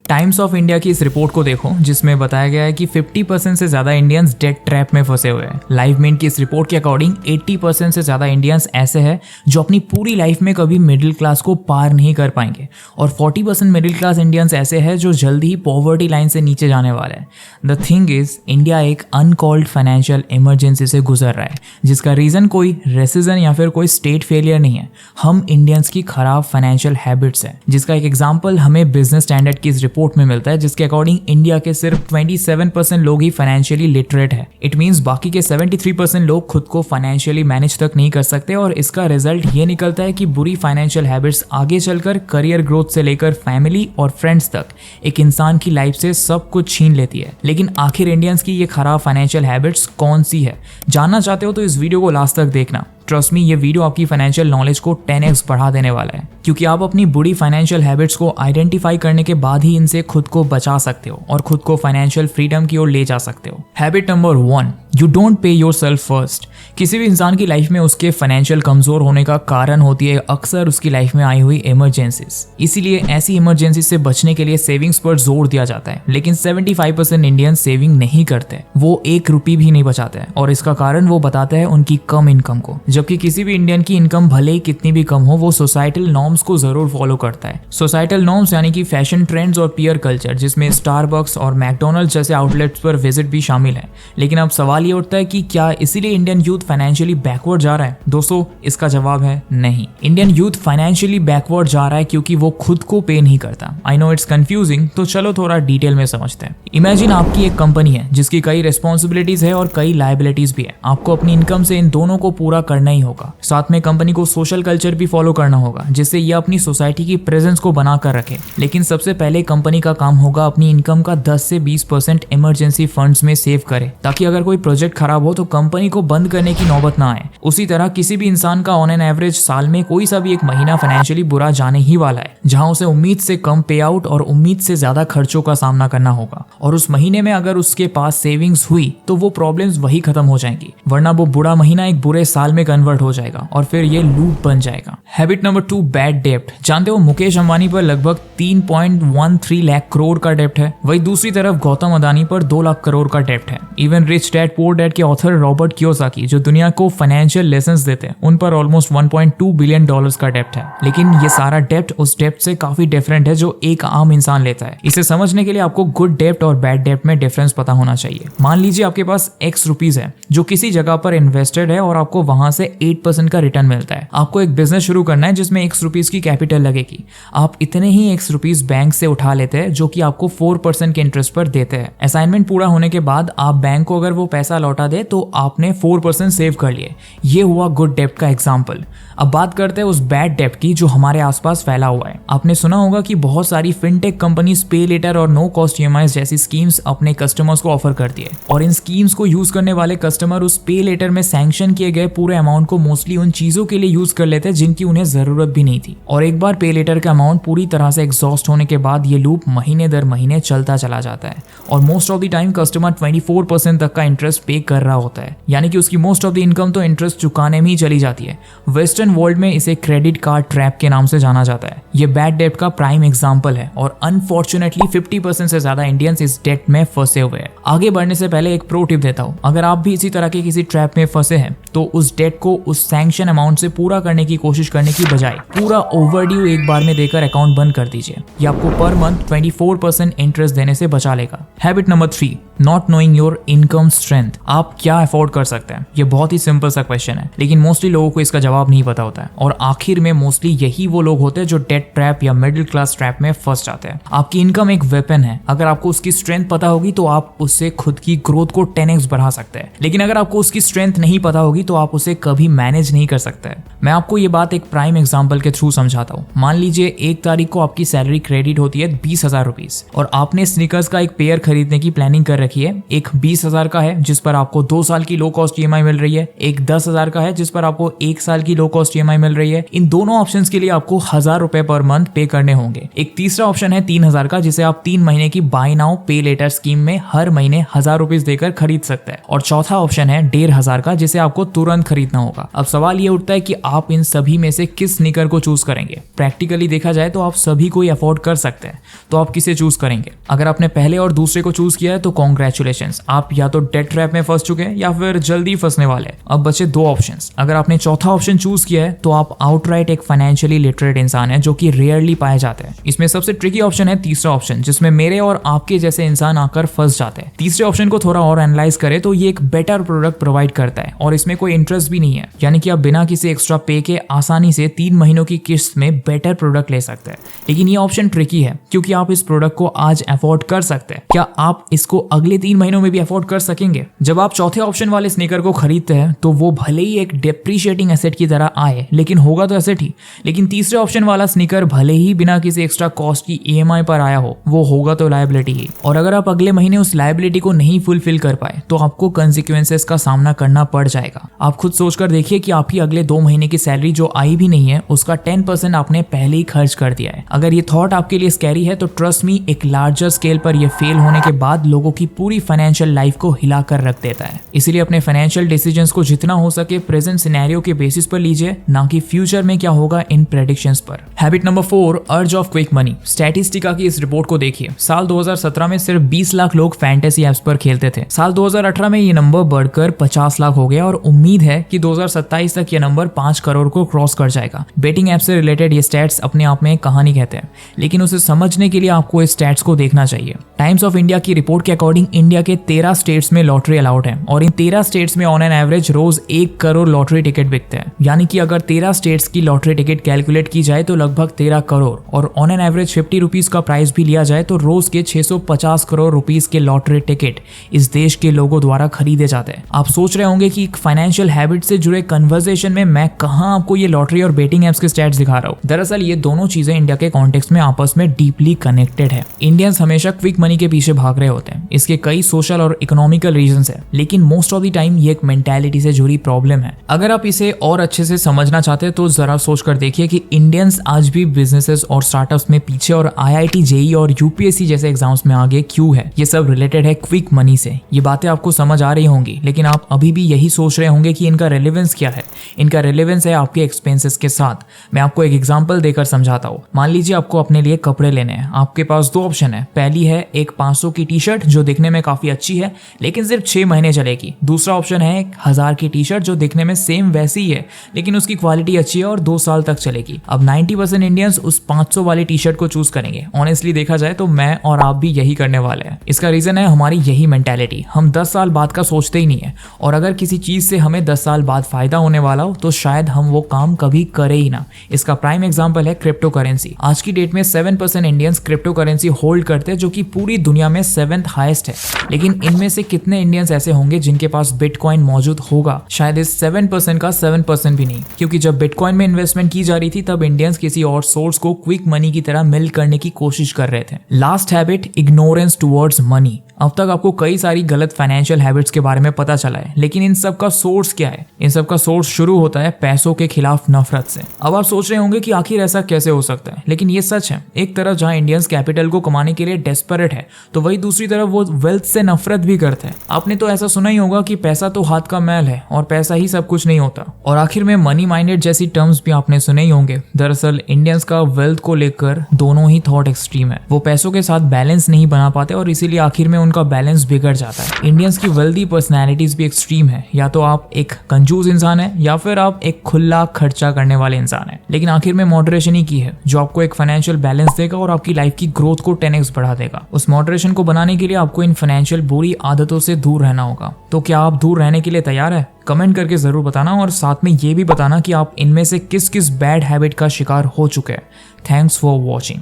Times of India की इस report को देखो जिसमें बताया गया है कि 50% से ज्यादा इंडियंस डेट ट्रैप में फंसे हुए हैं। लाइव मिंट की इस रिपोर्ट के अकॉर्डिंग 80% से ज्यादा इंडियंस ऐसे हैं जो अपनी पूरी लाइफ में कभी मिडिल क्लास को पार नहीं कर पाएंगे और 40% मिडिल क्लास इंडियंस ऐसे हैं जो जल्दी ही पॉवर्टी लाइन से नीचे जाने वाले हैं। द थिंग इज, इंडिया एक अनकॉल्ड फाइनेंशियल इमरजेंसी से गुजर रहा है जिसका रीजन कोई रेसिजन या फिर कोई स्टेट फेलियर नहीं है। हम इंडियंस की खराब फाइनेंशियल हैबिट्स है, जिसका एक एग्जांपल हमें बिजनेस स्टैंडर्ड की इस रिपोर्ट में मिलता है जिसके अकॉर्डिंग इंडिया के सिर्फ 27% लोग ही फाइनेंशियली लिटरेट है। इट मींस बाकी के 73% लोग खुद को फाइनेंशियली मैनेज तक नहीं कर सकते और इसका रिजल्ट ये निकलता है कि बुरी फाइनेंशियल हैबिट्स आगे चलकर करियर ग्रोथ से लेकर फैमिली और फ्रेंड्स तक एक इंसान की लाइफ से सब कुछ छीन लेती है। लेकिन आखिर इंडियंस की ये खराब फाइनेंशियल हैबिट्स कौन सी है? जानना चाहते हो तो इस वीडियो को लास्ट तक देखना। ट्रस्ट मी, ये वीडियो आपकी फाइनेंशियल नॉलेज को 10x बढ़ा देने वाला है, क्योंकि आप अपनी बुरी फाइनेंशियल हैबिट्स को आइडेंटिफाई करने के बाद ही इनसे खुद को बचा सकते हो और खुद को फाइनेंशियल फ्रीडम की ओर ले जा सकते हो। Habit number 1, you don't pay yourself first. किसी भी इंसान की लाइफ में उसके फाइनेंशियल कमजोर होने का कारण होती है अक्सर उसकी लाइफ में आई हुई इमरजेंसीज। इसीलिए ऐसी इमरजेंसी से बचने के लिए सेविंग्स पर जोर दिया जाता है, लेकिन 75% इंडियन सेविंग नहीं करते, वो 1 रुपये भी नहीं बचाते हैं और इसका कारण वो बताते हैं उनकी कम इनकम को। जबकि किसी भी इंडियन की इनकम भले ही कितनी भी कम हो, वो सोसाइटल नॉर्म्स को जरूर फॉलो करता है। सोसाइटल नॉर्म्स यानी कि फैशन ट्रेंड्स और पीयर कल्चर, जिसमें स्टारबक्स और मैकडोनल्ड्स जैसे आउटलेट्स पर विजिट भी शामिल है। लेकिन अब सवाल ये उठता है कि क्या इसीलिए इंडियन यूथ फाइनेंशियली बैकवर्ड जा रहा है? दोस्तों, इसका जवाब है नहीं। इंडियन यूथ फाइनेंशियली बैकवर्ड जा रहा है क्योंकि वो खुद को पे नहीं करता। आई नो इट्स कंफ्यूजिंग, तो चलो थोड़ा डिटेल में समझते हैं। इमेजिन आपकी एक कंपनी है जिसकी कई रिस्पॉन्सिबिलिटीज है और कई लायबिलिटीज भी है। आपको अपनी इनकम से इन दोनों को पूरा करना ही होगा। साथ में कंपनी को सोशल कल्चर भी फॉलो करना होगा जिससे ये अपनी सोसाइटी की प्रेजेंस को बना कर रखे। लेकिन सबसे पहले कंपनी का काम होगा अपनी इनकम का 10 से 20% इमरजेंसी फंड्स में सेव करे, ताकि अगर कोई प्रोजेक्ट खराब हो तो कंपनी को बंद करने की नौबत ना आए। उसी तरह किसी भी इंसान का ऑन एन एवरेज साल में कोई सा भी एक महीना फाइनेंशियली बुरा जाने ही वाला है, जहां उसे उम्मीद से कम पे आउट और उम्मीद से ज्यादा खर्चों का सामना करना होगा। और उस महीने में अगर उसके पास सेविंग्स हुई तो वो प्रॉब्लम्स वही खत्म हो जाएंगी, वरना वो बुरा महीना एक बुरे साल में कन्वर्ट हो जाएगा और फिर ये लूप बन जाएगा। हैबिट नंबर 2, बैड डेब्ट। जानते हो मुकेश अंबानी पर लगभग 3.13 लाख करोड़ का डेब्ट है, वही दूसरी तरफ गौतम अदानी पर 2 लाख करोड़ का डेब्ट है। Even rich dad poor dad के ऑथर रॉबर्ट कियोसाकी, जो दुनिया को फाइनेंशियल लेसन्स देते हैं, उन पर ऑलमोस्ट 1.2 बिलियन डॉलर्स का डेब्ट है। लेकिन ये सारा डेब्ट उस डेब्ट से काफी डिफरेंट है जो एक आम इंसान लेता है। इसे समझने के लिए आपको गुड डेब्ट और बैड डेब्ट में डिफरेंस पता होना चाहिए। मान लीजिए आपके पास X रुपीज है जो किसी जगह पर इन्वेस्टेड है और आपको वहां से 8% का रिटर्न मिलता है। आपको एक बिजनेस शुरू करना है जिसमें X रुपीज की कैपिटल लगेगी। आप इतने ही X रुपीज बैंक से उठा लेते हैं जो कि आपको 4% के इंटरेस्ट पर देते हैं। असाइनमेंट पूरा होने के बाद आप बैंक को अगर वो पैसा लौटा दे तो आपने 4% सेव कर लिए। ये हुआ गुड डेब्ट का एग्जाम्पल। अब बात करते हैं उस बैड डेब्ट की जो हमारे आसपास फैला हुआ है। आपने सुना होगा कि बहुत सारी फिनटेक कंपनीज पे लेटर और नो कॉस्ट EMIs जैसी स्कीम्स अपने कस्टमर्स को ऑफर करती है और इन स्कीम्स को यूज करने वाले कस्टमर उस पे लेटर में सैंक्शन किए गए पूरे अमाउंट को मोस्टली उन चीजों के लिए यूज कर लेते हैं जिनकी उन्हें जरूरत भी नहीं थी। और एक बार पे लेटर का अमाउंट पूरी तरह से एग्जॉस्ट होने के बाद ये लूप महीने दर महीने चलता चला जाता है और most of the time customer 24% तक का इंटरेस्ट पे कर रहा होता है, यानी कि उसकी मोस्ट ऑफ द इनकम तो इंटरेस्ट चुकाने में ही चली जाती है। वेस्टर्न वर्ल्ड में इसे क्रेडिट कार्ड ट्रैप के नाम से जाना जाता है। ये बैड डेब्ट का प्राइम एग्जांपल है और अनफॉर्चुनेटली 50% से ज्यादा इंडियंस इस डेब्ट में फंसे हुए हैं। आगे बढ़ने से पहले एक प्रो टिप देता हूँ, अगर आप भी इसी तरह के किसी ट्रैप में फंसे हैं तो उस डेट को उस सैंक्शन अमाउंट से पूरा करने की कोशिश करने की बजाय पूरा ओवरड्यू एक बार में देकर अकाउंट बंद कर दीजिए। ये आपको पर मंथ 24% इंटरेस्ट देने से बचा लेगा। Habit number 3, not knowing your income strength. आप क्या अफोर्ड कर सकते हैं? ये बहुत ही सिंपल सा क्वेश्चन है, लेकिन मोस्टली लोगों को इसका जवाब नहीं पता होता है और आखिर में मोस्टली यही वो लोग होते हैं जो डेट ट्रैप या मिडिल क्लास ट्रैप में फंस जाते हैं। आपकी इनकम एक वेपन है, अगर आपको उसकी स्ट्रेंथ पता होगी तो आप उससे खुद की ग्रोथ को 10x बढ़ा सकते हैं। लेकिन अगर आपको उसकी स्ट्रेंथ नहीं पता होगी तो आप उसे कभी मैनेज नहीं कर सकते। मैं आपको ये बात एक प्राइम एग्जांपल के थ्रू समझाता हूँ। मान लीजिए 1 तारीख को आपकी सैलरी क्रेडिट होती है 20,000 रुपीज और आपने स्नीकर्स का एक पेयर खरीदने की प्लानिंग कर रखिए, एक 20,000 का है जिस पर आपको 2 साल की लो कॉस्ट ईएमआई मिल रही है, एक 10,000 का है जिस पर आपको 1 साल की लो कॉस्ट ईएमआई मिल रही है। इन दोनों ऑप्शंस के लिए आपको 1,000 रुपए पर मंथ पे करने होंगे। एक तीसरा ऑप्शन है 3,000 का, जिसे आप 3 महीने की बाय नाउ पे लेटर स्कीम में हर महीने 1,000 रुपीज देकर खरीद सकते हैं। और चौथा ऑप्शन है 1,500 का, जिसे आपको तुरंत खरीदना होगा। अब सवाल ये उठता है कि आप इन सभी में से किस स्नीकर को चूज करेंगे। प्रैक्टिकली देखा जाए तो आप सभी को अफोर्ड कर सकते हैं, तो आप किसे चूज करेंगे? अगर आपने पहले और दूसरे को चूज किया है तो कॉन्ग्रेचुलेशंस, आप या तो डेट ट्रैप में फंस चुके हैं या फिर जल्दी फंसने वाले। अब बचे 2 ऑप्शंस। अगर आपने चौथा ऑप्शन चूज किया है तो आप आउटराइट एक फाइनेंशियली लिटरेट इंसान है, जो कि रेयरली पाए जाते हैं। इसमें सबसे ट्रिकी ऑप्शन है तीसरा ऑप्शन, जिसमें मेरे और आपके जैसे इंसान आकर फंस जाते हैं। तीसरे ऑप्शन को थोड़ा और एनालाइज करें तो ये एक बेटर प्रोडक्ट प्रोवाइड करता है और इसमें कोई इंटरेस्ट भी नहीं है, यानी कि आप बिना किसी एक्स्ट्रा पे के आसानी से 3 महीनों की किस्त में बेटर प्रोडक्ट ले सकते हैं। लेकिन ये ऑप्शन ट्रिकी है क्योंकि आप इस प्रोडक्ट को आज अफोर्ड कर सकते हैं। क्या आप इसको अगले 3 महीनों में भी अफोर्ड कर सकेंगे? जब आप चौथे ऑप्शन वाले स्नीकर को खरीदते हैं तो वो भले ही एक डेप्रिशिएटिंग एसेट की तरह आए, लेकिन होगा तो एसेट ही। लेकिन तीसरे ऑप्शन वाला स्नीकर भले ही बिना किसी एक्स्ट्रा कॉस्ट की ईएमआई पर आया हो, वो होगा तो लायबिलिटी ही। और अगर आप अगले महीने उस लायबिलिटी को नहीं फुलफिल कर पाए तो आपको कंसिक्वेंसेस का सामना करना पड़ जाएगा। आप खुद सोचकर देखिए कि आपकी अगले 2 महीने की सैलरी जो आई भी नहीं है, उसका 10% आपने पहले ही खर्च कर दिया है। अगर ये थॉट आपके लिए स्कैरी है तो ट्रस्ट मी, एक लार्जर स्केल पर ये फेल होने के बाद लोगों की पूरी फाइनेंशियल लाइफ को हिला कर रख देता है। इसीलिए अपने फाइनेंशियल डिसीजंस को जितना हो सके प्रेजेंट सिनेरियो के बेसिस पर लीजिए, ना कि फ्यूचर में क्या होगा इन प्रेडिक्शंस पर। हैबिट नंबर 4, अर्ज ऑफ क्विक मनी। स्टैटिस्टिका की इस रिपोर्ट को देखिए। साल 2017 में सिर्फ 20 लाख लोग फैंटेसी एप्स पर खेलते थे। साल 2018 में ये नंबर बढ़कर 50 लाख हो गया और उम्मीद है कि 2027 तक ये नंबर 5 करोड़ को क्रॉस कर जाएगा। बेटिंग ऐप से रिलेटेड ये स्टैट्स अपने आप में एक कहानी कहते हैं, लेकिन उसे समझने के लिए आपको इस स्टैट्स को देखना चाहिए। टाइम्स ऑफ इंडिया की रिपोर्ट के अकॉर्डिंग इंडिया के 13 स्टेट्स में लॉटरी अलाउड है और इन 13 स्टेट्स में ऑन एन एवरेज रोज 1 करोड़ लॉटरी टिकट बिकते हैं। यानी कि अगर 13 स्टेट्स की लॉटरी टिकट कैलकुलेट की जाए तो लगभग 13 करोड़, और ऑन एन एवरेज 50 रुपीज का प्राइस भी लिया जाए तो रोज के 650 करोड़ रुपीज के लॉटरी टिकट इस देश के लोगों द्वारा खरीदे जाते हैं। आप सोच रहे होंगे कि फाइनेंशियल हैबिट से जुड़े कन्वर्सेशन में मैं कहां आपको ये लॉटरी और बेटिंग एप्स के स्टैट्स दिखा रहा हूं। दरअसल ये दोनों चीजें इंडिया के कॉन्टेक्स्ट में आपस में डीपली कनेक्टेड है। इंडियंस हमेशा क्विक मनी के पीछे भाग रहे होते हैं। इसके कई सोशल और इकोनॉमिकल रीजंस है, लेकिन मोस्ट ऑफ द टाइम ये एक मेंटालिटी से जुड़ी प्रॉब्लम है। अगर आप इसे और अच्छे से समझना चाहते हैं तो जरा सोचकर देखिए कि इंडियंस आज भी बिजनेसेस और स्टार्टअप्स में पीछे और IIT, JEE और UPSC जैसे एग्जाम्स में आगे क्यों है। ये सब रिलेटेड है क्विक मनी से। ये बातें आपको समझ आ रही होंगी, लेकिन आप अभी भी यही सोच रहे होंगे कि इनका रेलेवेंस क्या है। इनका रेलेवेंस है आपके एक्सपेंसेस के साथ। मैं आपको एक एग्जांपल देकर समझाता हूँ। मान लीजिए आपको अपने लिए कपड़े लेने हैं। आपके पास 2 ऑप्शन है। पहली है एक 500 की टी शर्ट जो दिखने में काफी अच्छी है लेकिन सिर्फ 6 महीने चलेगी। दूसरा ऑप्शन है एक 1000 की टी शर्ट जो दिखने में सेम वैसी ही है लेकिन उसकी क्वालिटी अच्छी है और 2 साल तक चलेगी। अब 90% इंडियंस उस 500 वाली टी शर्ट को चूज करेंगे। ऑनेस्टली देखा जाए तो मैं और आप भी यही करने वाले हैं। इसका रीजन है हमारी यही मेंटालिटी। हम 10 साल बाद का सोचते ही नहीं है, और अगर किसी चीज से हमें 10 साल बाद फायदा होने वाला हो तो शायद हम वो काम कभी करे ही ना। इसका प्राइम एग्जांपल है क्रिप्टो करेंसी। आज की डेट में 7% इंडियंस क्रिप्टो करेंसी होल्ड करते हैं, जो कि पूरी दुनिया में 7th हाईएस्ट है। लेकिन इनमें से कितने इंडियंस ऐसे होंगे जिनके पास बिटकॉइन मौजूद होगा? शायद इस 7% का 7% भी नहीं, क्योंकि जब बिटकॉइन में इन्वेस्टमेंट की जा रही थी तब इंडियंस किसी और सोर्स को क्विक मनी की तरह मिल करने की कोशिश कर रहे थे। Last habit, ignorance towards money. अब तक आपको कई सारी गलत फाइनेंशियल हैबिट्स के बारे में पता चला है, लेकिन इन सब का सोर्स क्या है? इन सब का सोर्स शुरू होता है पैसों के खिलाफ नफरत से। अब आप सोच रहे होंगे कि आखिर ऐसा कैसे हो सकता है, लेकिन ये सच है। एक तरफ जहां इंडियंस कैपिटल को कमाने के लिए डेस्परेट है, तो वही दूसरी तरफ वो वेल्थ से नफरत भी करते हैं। आपने तो ऐसा सुना ही होगा कि पैसा तो हाथ का मैल है और पैसा ही सब कुछ नहीं होता। और आखिर में मनी माइंडेड जैसी टर्म्स भी आपने सुने ही होंगे। दरअसल इंडियंस का वेल्थ को लेकर दोनों ही थॉट एक्सट्रीम है। वो पैसों के साथ बैलेंस नहीं बना पाते और इसीलिए आखिर में उनका बैलेंस बिगड़ जाता है। इंडियंस की वेल्दी पर्सनैलिटीज भी एक्सट्रीम है। या तो आप एक कंजूस इंसान है या फिर आप एक खुला खर्चा करने वाले इंसान है, लेकिन आखिर में मॉडरेशन ही की है जो आपको एक फाइनेंशियल बैलेंस देगा और आपकी लाइफ की ग्रोथ को 10x बढ़ा देगा। उस मॉडरेशन को बनाने के लिए आपको इन फाइनेंशियल बुरी आदतों से दूर रहना होगा। तो क्या आप दूर रहने के लिए तैयार है? कमेंट करके जरूर बताना और साथ में ये भी बताना कि आप इनमें से किस किस बैड हैबिट का शिकार हो चुके हैं। Thanks for watching.